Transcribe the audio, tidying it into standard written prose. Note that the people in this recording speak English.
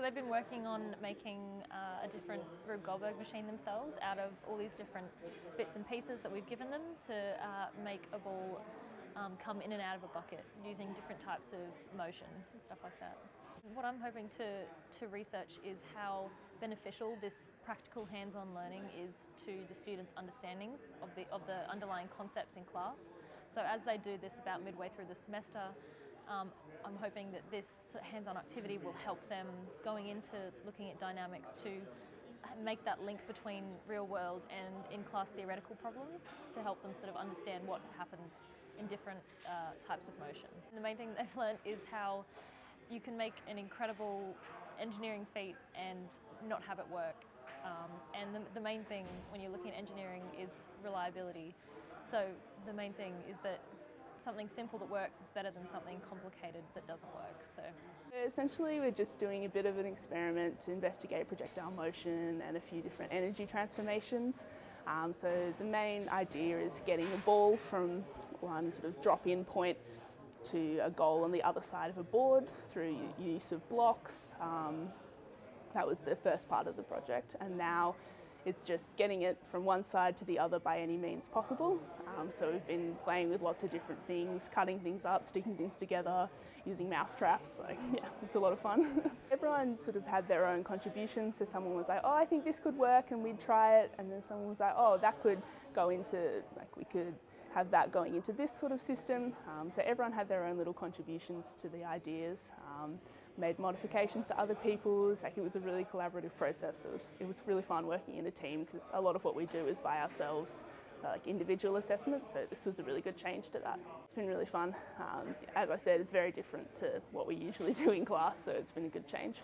they've been working on making a different Rube Goldberg machine themselves out of all these different bits and pieces that we've given them to make a ball come in and out of a bucket using different types of motion and stuff like that. What I'm hoping to research is how beneficial this practical hands-on learning is to the students' understandings of the underlying concepts in class. So as they do this about midway through the semester, I'm hoping that this hands-on activity will help them going into looking at dynamics to make that link between real world and in-class theoretical problems to help them sort of understand what happens in different types of motion. And the main thing they've learned is how you can make an incredible engineering feat and not have it work. And the main thing when you're looking at engineering is reliability. So the main thing is that something simple that works is better than something complicated that doesn't work. So essentially we're just doing a bit of an experiment to investigate projectile motion and a few different energy transformations. So the main idea is getting a ball from one sort of drop-in point to a goal on the other side of a board through use of blocks. That was the first part of the project, and now it's just getting it from one side to the other by any means possible. So we've been playing with lots of different things, cutting things up, sticking things together, using mouse traps. Like, yeah, it's a lot of fun. Everyone sort of had their own contributions. So someone was like, oh, I think this could work, and we'd try it. And then someone was like, oh, that could go into, like, we could have that going into this sort of system. So everyone had their own little contributions to the ideas, made modifications to other people's. Like, it was a really collaborative process. It was really fun working in a team because a lot of what we do is by ourselves, like individual assessments. So this was a really good change to that. It's been really fun. As I said, it's very different to what we usually do in class, so it's been a good change.